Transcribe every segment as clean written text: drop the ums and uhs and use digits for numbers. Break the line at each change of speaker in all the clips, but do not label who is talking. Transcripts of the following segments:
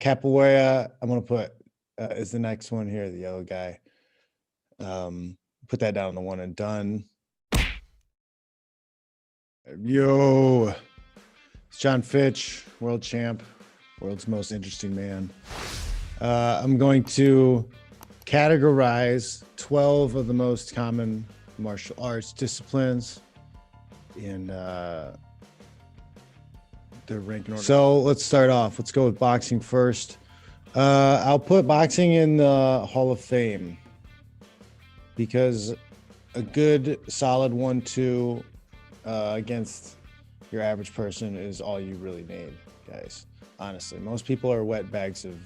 Capoeira, I'm going to put is the next one here, the yellow guy. Put that down on the one and done. Yo, it's Jon Fitch, world champ, world's most interesting man. I'm going to categorize 12 of the most common martial arts disciplines in their rank order. So let's start off. Let's go with boxing first. I'll put boxing in the Hall of Fame because a good solid 1-2 against your average person is all you really need, guys. Honestly, most people are wet bags of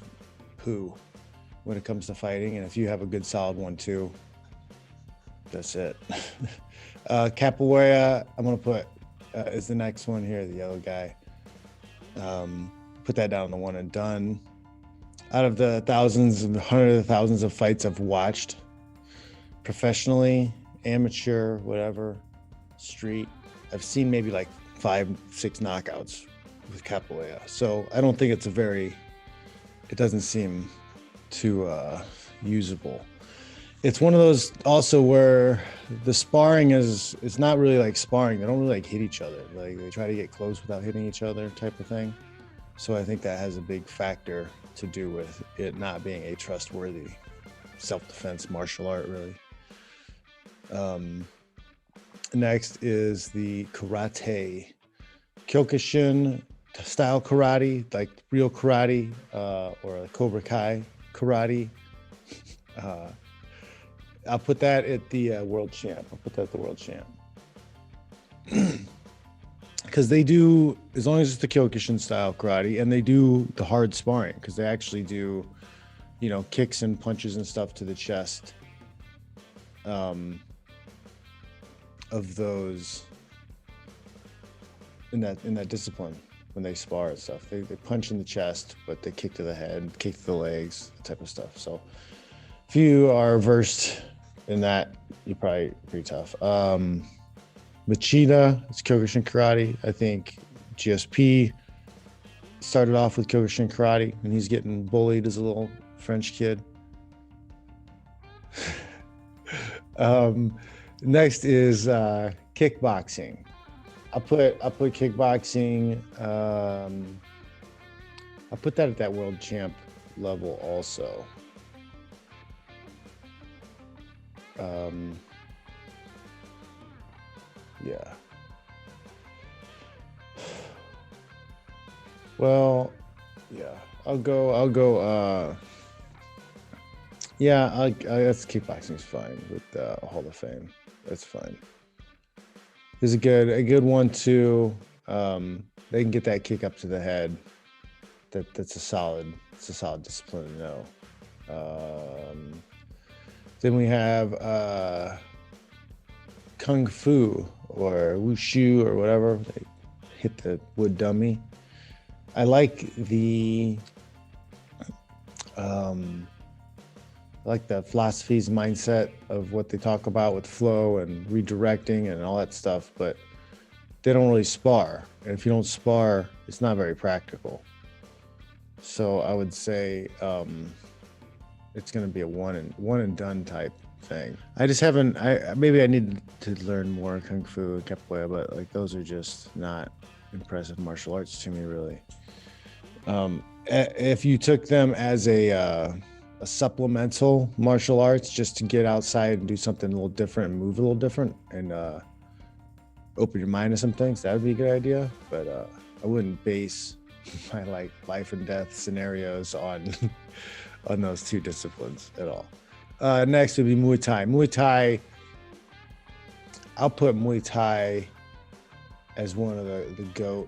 poo when it comes to fighting, and if you have a good solid 1-2, that's it. Capoeira, I'm gonna put is the next one here, the yellow guy. Put that down on the one and done. Out of the thousands and hundreds of thousands of fights I've watched, professionally, amateur, whatever, street, I've seen maybe like 5-6 knockouts with capoeira. So I don't think it doesn't seem too usable. It's one of those also where the sparring is not really like sparring. They don't really like hit each other. Like they try to get close without hitting each other type of thing. So I think that has a big factor to do with it not being a trustworthy self-defense martial art, really. Next is the karate, Kyokushin style karate, like real karate, or Cobra Kai karate. I'll put that at the world champ. I'll put that at the world champ. Because they do, as long as it's the Kyokushin style karate, and they do the hard sparring, because they actually do, kicks and punches and stuff to the chest. Of those in that discipline, when they spar and stuff, they punch in the chest, but they kick to the head, kick to the legs, that type of stuff. So if you are versed in that, you're probably pretty tough. Machida, it's Kyokushin karate. I think GSP started off with Kyokushin karate, and he's getting bullied as a little French kid. Next is kickboxing. I'll put kickboxing. I'll put that at that world champ level also. Yeah. Well, yeah. I'll go. Yeah, that's kickboxing's fine with the Hall of Fame. That's fine. There's a good 1-2. They can get that kick up to the head. That's a solid discipline to know. Then we have Kung Fu or Wushu or whatever. They hit the wood dummy. I like the philosophies, mindset of what they talk about with flow and redirecting and all that stuff, but they don't really spar. And if you don't spar, it's not very practical. So I would say it's going to be a one and done type thing. I just haven't. Maybe I need to learn more Kung Fu and Capoeira, but like those are just not impressive martial arts to me, really. If you took them as a supplemental martial arts, just to get outside and do something a little different and move a little different and open your mind to some things, that would be a good idea. But I wouldn't base my like life and death scenarios on those two disciplines at all. Next would be Muay Thai. Muay Thai, I'll put Muay Thai as one of the GOAT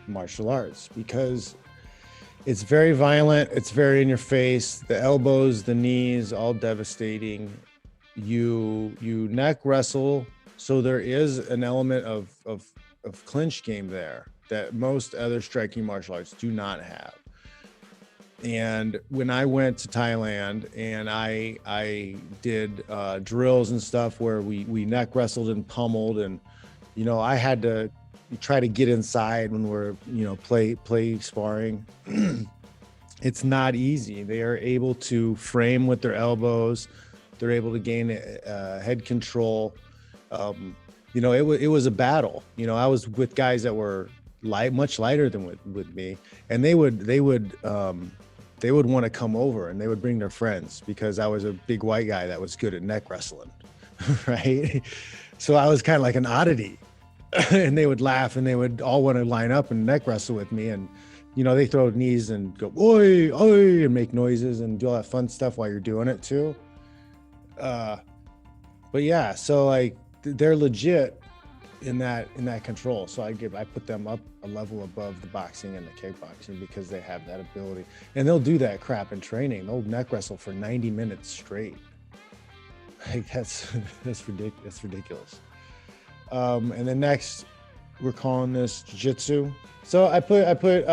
martial arts because it's very violent. It's very in your face. The elbows, the knees, all devastating. You neck wrestle, so there is an element of clinch game there that most other striking martial arts do not have. And when I went to Thailand and I did drills and stuff where we neck wrestled and pummeled, and I had to try to get inside when we're, play sparring. It's not easy. They are able to frame with their elbows. They're able to gain head control. It was a battle. I was with guys that were much lighter than with me, and they would want to come over and they would bring their friends because I was a big white guy that was good at neck wrestling, right? So I was kind of like an oddity, and they would laugh and they would all want to line up and neck wrestle with me. And, they throw knees and go, oi, oi, and make noises and do all that fun stuff while you're doing it too. But yeah, so like they're legit in that control. So I put them up a level above the boxing and the kickboxing because they have that ability, and they'll do that crap in training. They'll neck wrestle for 90 minutes straight. Like that's ridiculous. And then next we're calling this jiu-jitsu. So I put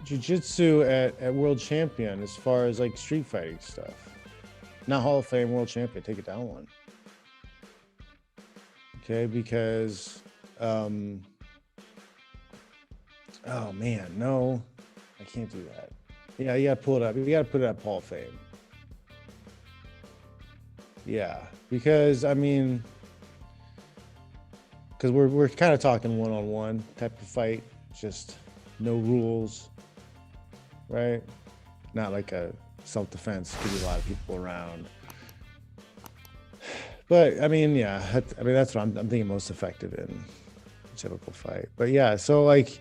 jiu-jitsu at world champion as far as like street fighting stuff. Not Hall of Fame, world champion. Take it down one. Okay, because oh man, no, I can't do that. Yeah, you gotta pull it up. You gotta put it at Hall of Fame. Yeah, because we're kind of talking one-on-one type of fight, just no rules, right? Not like a self-defense, give you a lot of people around. But yeah, that's what I'm thinking most effective in a typical fight. But yeah, so like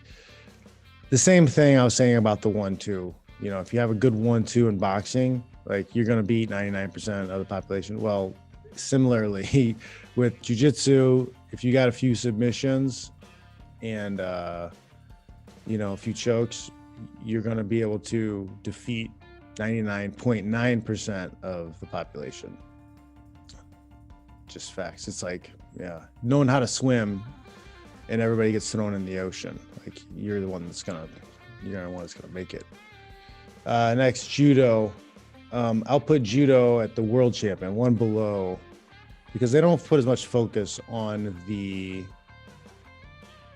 the same thing I was saying about the 1-2. If you have a good 1-2 in boxing, like you're gonna beat 99% of the population. Well, similarly with jiu-jitsu, if you got a few submissions and a few chokes, you're gonna be able to defeat 99.9% of the population. Just facts. It's like, yeah, knowing how to swim and everybody gets thrown in the ocean. Like you're the one that's gonna make it. Next, judo. I'll put judo at the world champion, one below, because they don't put as much focus on the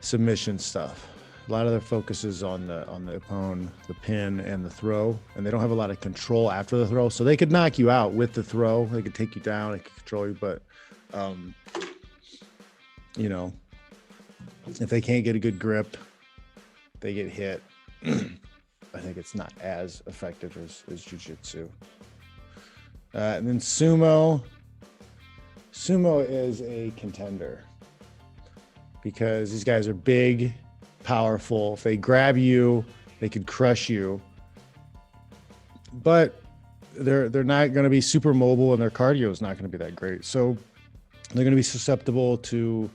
submission stuff. A lot of their focus is on the opponent, the pin, and the throw, and they don't have a lot of control after the throw. So they could knock you out with the throw. They could take you down. They could control you, but if they can't get a good grip, they get hit. I think it's not as effective as jiu-jitsu. And then sumo. Sumo is a contender because these guys are big, powerful. If they grab you, they could crush you. But they're not going to be super mobile, and their cardio is not going to be that great. So they're going to be susceptible to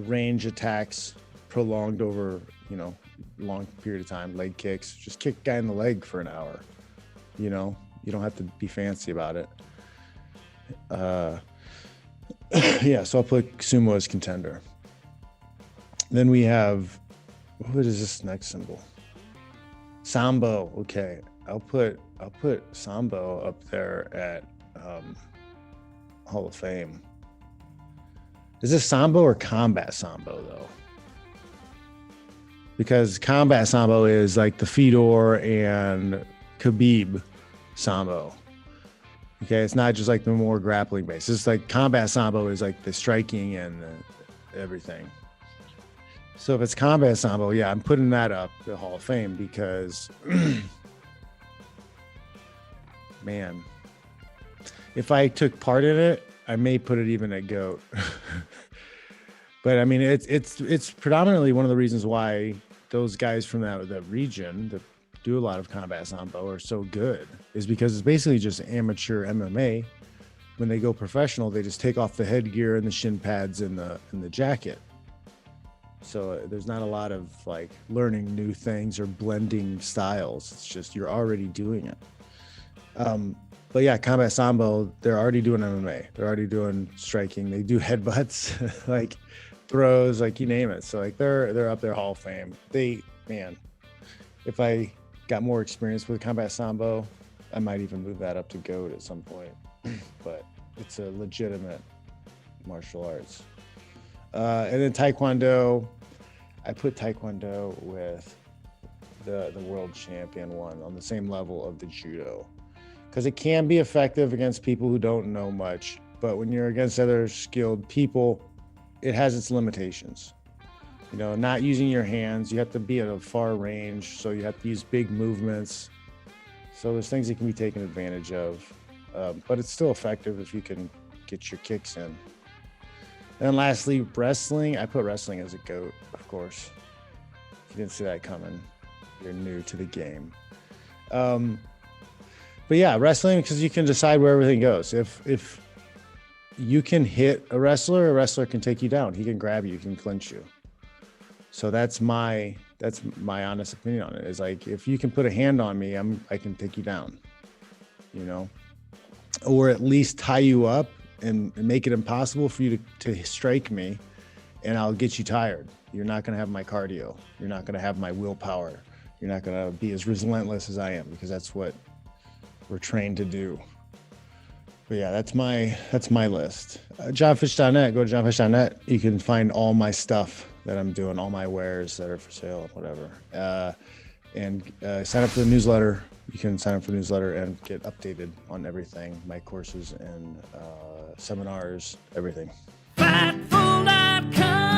range attacks prolonged over, long period of time. Leg kicks, just kick a guy in the leg for an hour. You don't have to be fancy about it. Yeah, so I'll put sumo as contender. Then we have, what is this next symbol? Sambo. Okay, I'll put sambo up there at Hall of Fame. Is this sambo or combat sambo though? Because combat sambo is like the Fedor and Khabib sambo. Okay, it's not just like the more grappling based. It's like combat sambo is like the striking and everything. So if it's combat sambo, yeah, I'm putting that up the Hall of Fame because, man, if I took part in it, I may put it even at GOAT. But it's predominantly one of the reasons why those guys from that region that do a lot of combat sambo are so good is because it's basically just amateur MMA. When they go professional, they just take off the headgear and the shin pads and the jacket. So there's not a lot of like learning new things or blending styles. It's just you're already doing it. But yeah, combat sambo, they're already doing MMA. They're already doing striking. They do headbutts, like throws, like you name it. So like they're up there Hall of Fame. If I got more experience with combat sambo, I might even move that up to GOAT at some point. But it's a legitimate martial arts. And then taekwondo, I put taekwondo with the world champion one on the same level of the judo, because it can be effective against people who don't know much, but when you're against other skilled people, it has its limitations. You know, not using your hands, you have to be at a far range, so you have to use big movements. So there's things that can be taken advantage of, but it's still effective if you can get your kicks in. And lastly, wrestling. I put wrestling as a GOAT, of course. If you didn't see that coming, you're new to the game. But yeah, wrestling, because you can decide where everything goes. If you can hit a wrestler can take you down. He can grab you, he can clinch you. So that's my honest opinion on it. Is like, if you can put a hand on me, I can take you down, you know, or at least tie you up and make it impossible for you to strike me, and I'll get you tired. You're not going to have my cardio. You're not going to have my willpower. You're not going to be as relentless as I am, because that's what we're trained to do. But yeah, that's my list. JonFitch.net. Go to JonFitch.net. You can find all my stuff that I'm doing, all my wares that are for sale, whatever. And sign up for the newsletter. You can sign up for the newsletter and get updated on everything, my courses and seminars, everything. Fightful.com